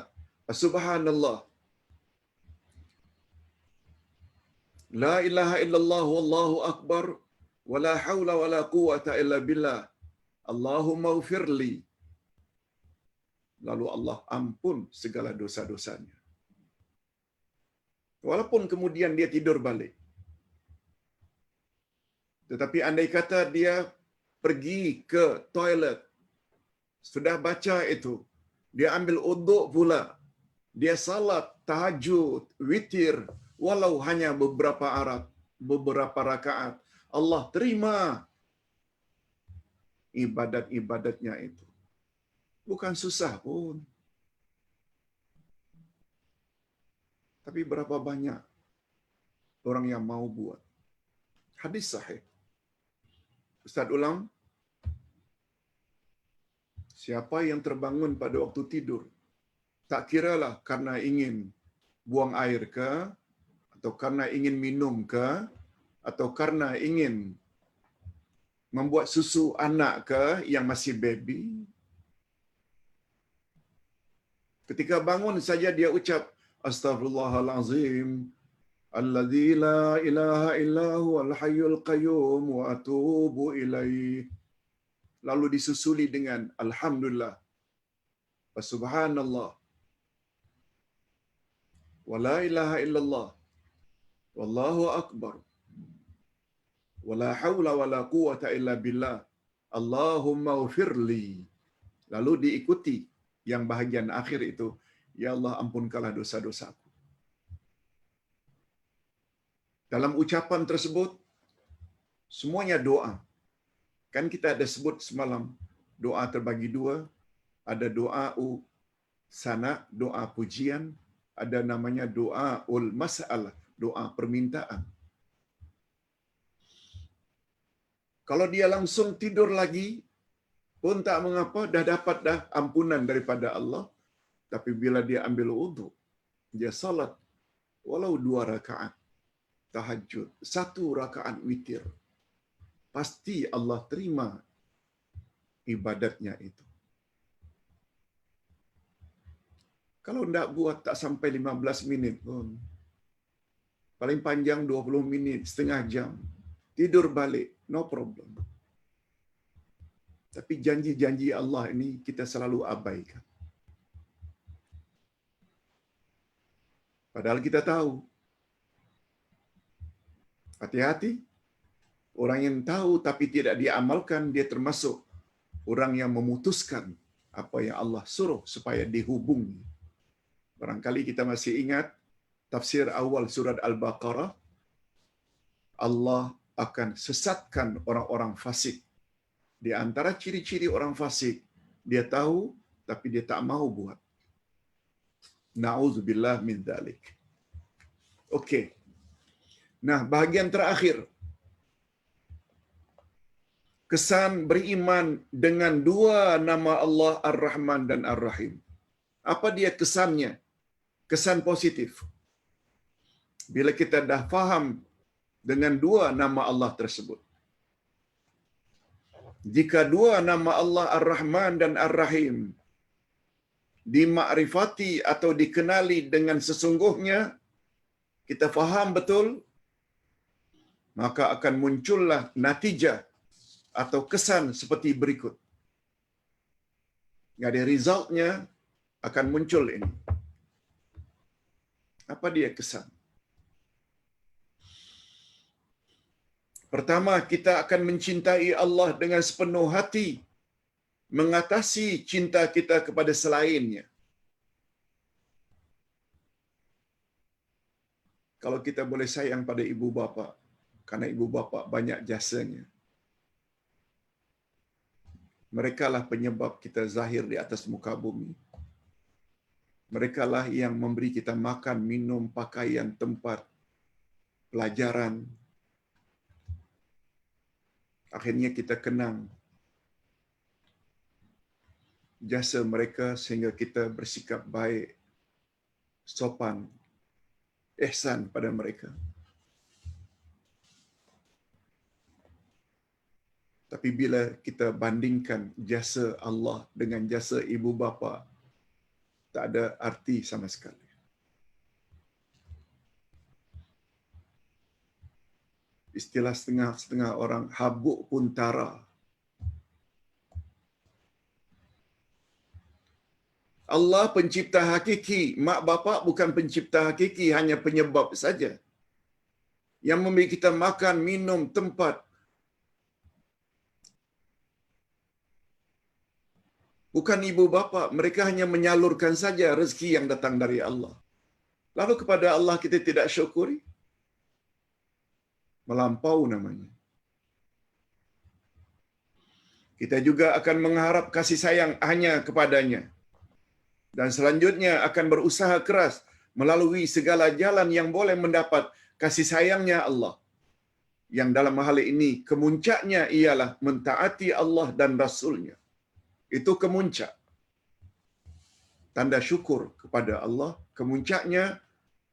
[SPEAKER 1] subhanallah, la ilaha illallah wallahu akbar, wala haula wala quwata illa billah, Allahumma ghfirli. Lalu Allah ampun segala dosa-dosanya. Walaupun kemudian dia tidur balik. Tetapi andai kata dia pergi ke toilet, sudah baca itu, dia ambil uduk pula, dia salat, tahajud, witir, walau hanya beberapa rakaat, Allah terima. ibadat-ibadatnya itu. Bukan susah pun. Tapi berapa banyak orang yang mau buat. Hadis sahih. Ustaz ulang, siapa yang terbangun pada waktu tidur, tak kiralah karena ingin buang air ke, atau karena ingin minum ke, atau karena ingin membuat susu anak ke yang masih baby. Ketika bangun saja dia ucap, Astaghfirullahalazim, alladzi la ilaha illa huwal hayyul qayyum wa atubu ilaih. Lalu disusuli dengan alhamdulillah, wa subhanallah, wa la ilaha illallah, wallahu akbar, wa la hawla wa la quwata illa billah, Allahumma ghfirli. Lalu diikuti yang bahagian akhir itu, ya Allah ampunkanlah dosa-dosaku. Dalam ucapan tersebut, semuanya doa. Kan kita ada sebut semalam, doa terbagi dua. Ada doa sana, doa pujian. Ada namanya doa ul mas'alah, doa permintaan. Kalau dia langsung tidur lagi, pun tak mengapa, dah dapat dah ampunan daripada Allah. Tapi bila dia ambil wudu, dia salat, walau 2 rakaat tahajud, 1 rakaat witir, pasti Allah terima ibadatnya itu. Kalau tidak buat tak sampai 15 minit pun, paling panjang 20 minit, setengah jam, tidur balik, no problem. Tapi janji-janji Allah ini kita selalu abaikan. Padahal kita tahu. Hati-hati. Orang yang tahu tapi tidak diamalkan, dia termasuk orang yang memutuskan apa yang Allah suruh supaya dihubungi. Barangkali kita masih ingat tafsir awal surat Al-Baqarah, Allah akan sesatkan orang-orang fasik. Di antara ciri-ciri orang fasik, dia tahu tapi dia tak mau buat. Na'udzubillah min dzalik. Okey. Nah, bahagian terakhir. Kesan beriman dengan 2 nama Allah Ar-Rahman dan Ar-Rahim. Apa dia kesannya? Kesan positif. Bila kita dah faham dengan 2 nama Allah tersebut. Jika 2 nama Allah Ar-Rahman dan Ar-Rahim dimakrifati atau dikenali dengan sesungguhnya, kita faham betul, maka akan muncullah natijah atau kesan seperti berikut. Jadi resultnya akan muncul ini. Apa dia kesan? Pertama, kita akan mencintai Allah dengan sepenuh hati, mengatasi cinta kita kepada selainnya. Kalau kita boleh sayang pada ibu bapa, karena ibu bapa banyak jasanya. Merekalah penyebab kita zahir di atas muka bumi. Merekalah yang memberi kita makan, minum, pakaian, tempat, pelajaran. Akhirnya kita kenang jasa mereka sehingga kita bersikap baik, sopan, ihsan pada mereka. Tapi bila kita bandingkan jasa Allah dengan jasa ibu bapa, tak ada arti sama sekali. Istilah setengah-setengah orang, habuk pun tara. Allah pencipta hakiki, mak bapak bukan pencipta hakiki, hanya penyebab saja. Yang memberi kita makan, minum, tempat. Bukan ibu bapa, mereka hanya menyalurkan saja rezeki yang datang dari Allah. Lalu kepada Allah kita tidak syukuri? Melampau namanya. Kita juga akan mengharap kasih sayang hanya kepadanya. Dan selanjutnya akan berusaha keras melalui segala jalan yang boleh mendapat kasih sayangnya Allah. Yang dalam hal ini kemuncaknya ialah mentaati Allah dan Rasulnya. Itu kemuncak. Tanda syukur kepada Allah, kemuncaknya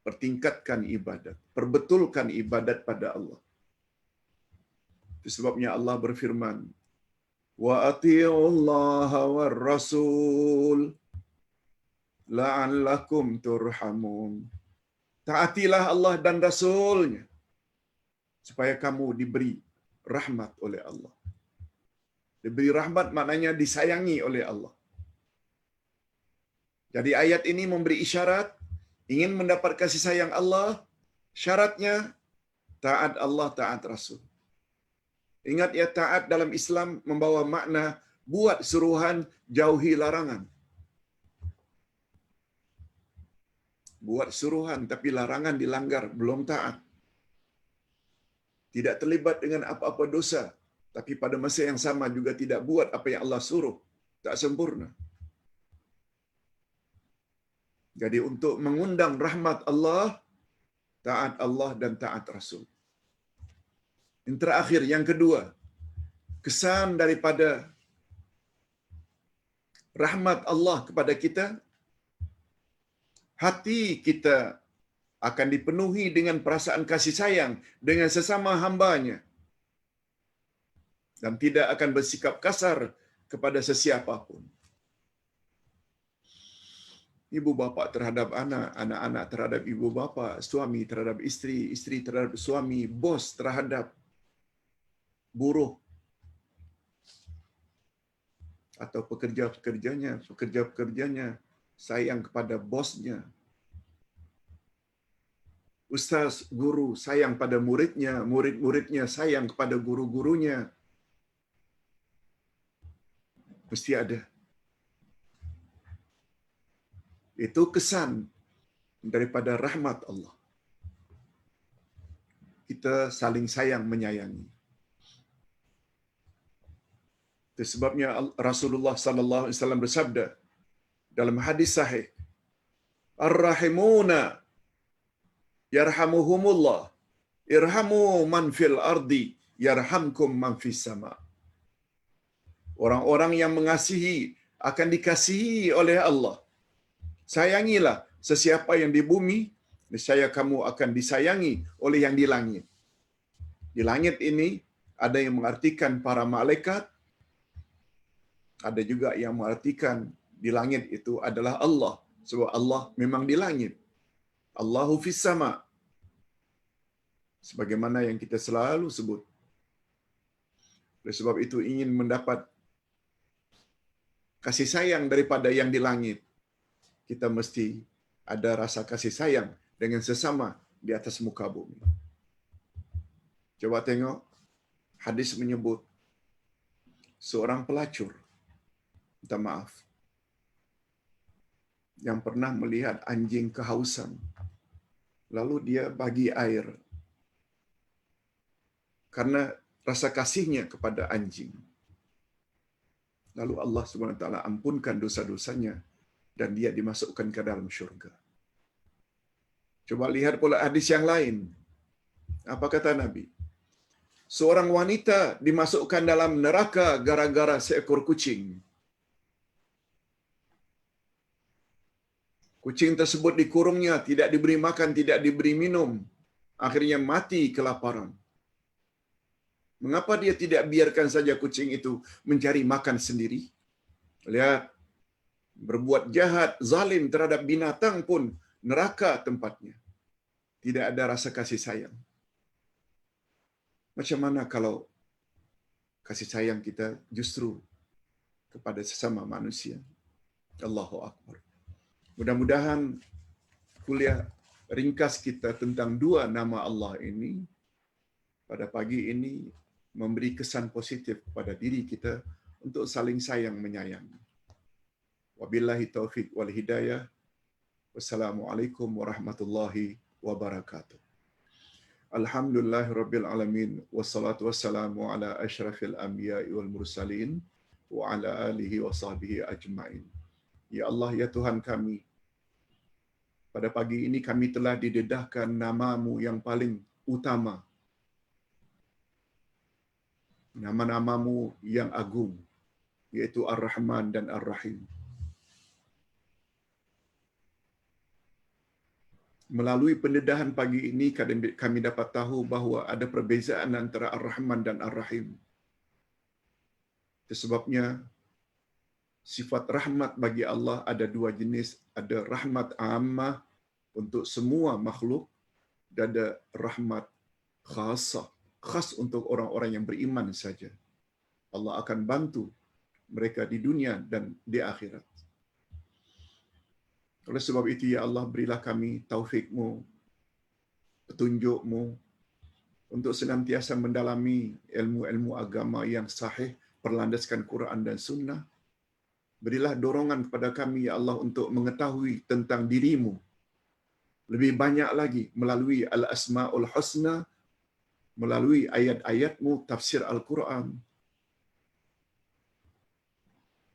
[SPEAKER 1] pertingkatkan ibadat, perbetulkan ibadat pada Allah. Itu sebabnya Allah berfirman, wa atiullaha war rasul la'allakum turhamun. Taatilah Allah dan Rasulnya supaya kamu diberi rahmat oleh Allah. Diberi rahmat maknanya disayangi oleh Allah. Jadi ayat ini memberi isyarat ingin mendapat kasih sayang Allah, syaratnya taat Allah, taat Rasul. Ingat ya, taat dalam Islam membawa makna buat suruhan, jauhi larangan. Buat suruhan tapi larangan dilanggar, belum taat. Tidak terlibat dengan apa-apa dosa, tapi pada masa yang sama juga tidak buat apa yang Allah suruh. Tak sempurna. Jadi untuk mengundang rahmat Allah, taat Allah dan taat Rasul. Yang terakhir, yang kedua, kesan daripada rahmat Allah kepada kita, hati kita akan dipenuhi dengan perasaan kasih sayang dengan sesama hamba-Nya dan tidak akan bersikap kasar kepada sesiapa pun. Ibu bapa terhadap anak, anak-anak terhadap ibu bapa, suami terhadap isteri, isteri terhadap suami, bos terhadap buruh atau pekerja-pekerjanya sayang kepada bosnya. Ustaz, guru sayang pada muridnya, murid-muridnya sayang kepada guru-gurunya. Mesti ada. Itu kesan daripada rahmat Allah. Kita saling sayang menyayangi. Itu sebabnya Rasulullah sallallahu alaihi wasallam bersabda dalam hadis sahih, "Ar-rahimuna yarhamuhumullah, irhamu man fil ardi yarhamkum man fis sama." Orang-orang yang mengasihi akan dikasihi oleh Allah. Sayangilah sesiapa yang di bumi, niscaya kamu akan disayangi oleh yang di langit. Di langit ini ada yang mengartikan para malaikat, ada juga yang mengartikan di langit itu adalah Allah. Sebab Allah memang di langit. Allahu fis sama. Sebagaimana yang kita selalu sebut. Oleh sebab itu ingin mendapat kasih sayang daripada yang di langit, kita mesti ada rasa kasih sayang dengan sesama di atas muka bumi. Coba tengok, hadis menyebut seorang pelacur, minta maaf, yang pernah melihat anjing kehausan, lalu dia bagi air karena rasa kasihnya kepada anjing. Lalu Allah Subhanahu wa taala ampunkan dosa-dosanya dan dia dimasukkan ke dalam syurga. Coba lihat pula hadis yang lain. Apa kata Nabi? Seorang wanita dimasukkan dalam neraka gara-gara seekor kucing. Kucing tersebut dikurungnya, tidak diberi makan, tidak diberi minum. Akhirnya mati kelaparan. Mengapa dia tidak biarkan saja kucing itu mencari makan sendiri? Lihat, berbuat jahat, zalim terhadap binatang pun neraka tempatnya. Tidak ada rasa kasih sayang. Macam mana kalau kasih sayang kita justru kepada sesama manusia? Allahu Akbar. Mudah-mudahan kuliah ringkas kita tentang dua nama Allah ini pada pagi ini memberi kesan positif kepada diri kita untuk saling sayang menyayangi. Wabillahi taufiq wal hidayah. Wassalamualaikum warahmatullahi wabarakatuh. Alhamdulillahirabbil alamin wassalatu wassalamu ala asyrafil anbiya'i wal mursalin wa ala alihi wa sahbihi ajma'in. Ya Allah, ya Tuhan kami, pada pagi ini kami telah didedahkan nama-Mu yang paling utama, nama-nama-Mu yang agung, yaitu Ar-Rahman dan Ar-Rahim. Melalui pendedahan pagi ini, kami dapat tahu bahawa ada perbezaan antara Ar-Rahman dan Ar-Rahim. Sebabnya, sifat rahmat bagi Allah ada dua jenis. Ada rahmat ammah untuk semua makhluk, dan ada rahmat khasah, khas untuk orang-orang yang beriman saja. Allah akan bantu mereka di dunia dan di akhirat. Oleh sebab itu, ya Allah, berilah kami taufik-Mu, petunjuk-Mu, untuk senantiasa mendalami ilmu-ilmu agama yang sahih, berlandaskan Quran dan Sunnah. Berilah dorongan kepada kami, ya Allah, untuk mengetahui tentang diri-Mu lebih banyak lagi melalui Al-Asma'ul Husna, melalui ayat-ayat-Mu, tafsir Al-Quran.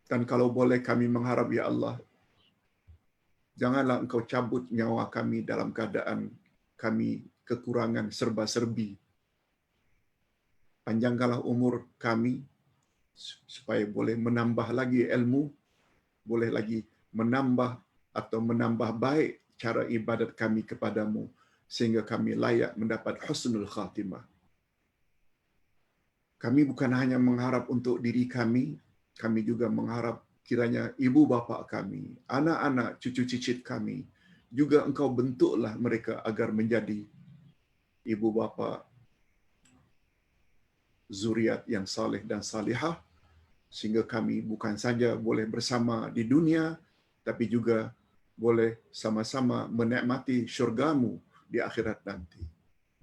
[SPEAKER 1] Dan kalau boleh kami mengharap, ya Allah, janganlah Engkau cabut nyawa kami dalam keadaan kami kekurangan serba-serbi. Panjangkanlah umur kami supaya boleh menambah lagi ilmu, boleh lagi menambah atau menambah baik cara ibadat kami kepadamu, sehingga kami layak mendapat husnul khatimah. Kami bukan hanya mengharap untuk diri kami juga mengharap kiranya ibu bapa kami, anak-anak, cucu cicit kami, juga Engkau bentuklah mereka agar menjadi ibu bapa zuriat yang saleh dan salihah, sehingga kami bukan saja boleh bersama di dunia, tapi juga boleh sama-sama menikmati syurga-Mu di akhirat nanti.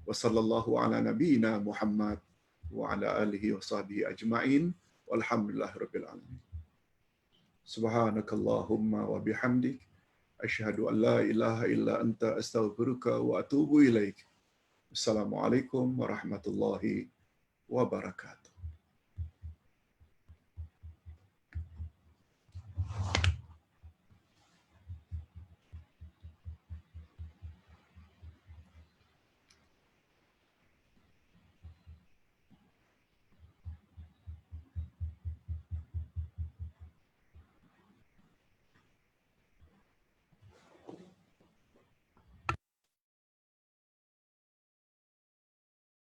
[SPEAKER 1] Wa sallallahu ala nabiyyina Muhammad wa ala alihi wa sahbihi ajma'in. Walhamdulillahirabbil alamin. Subhanakallahumma wa bihamdik, asyhadu an la ilaha illa anta, astaghfiruka wa atubu ilaik. Assalamualaikum warahmatullahi wabarakatuh.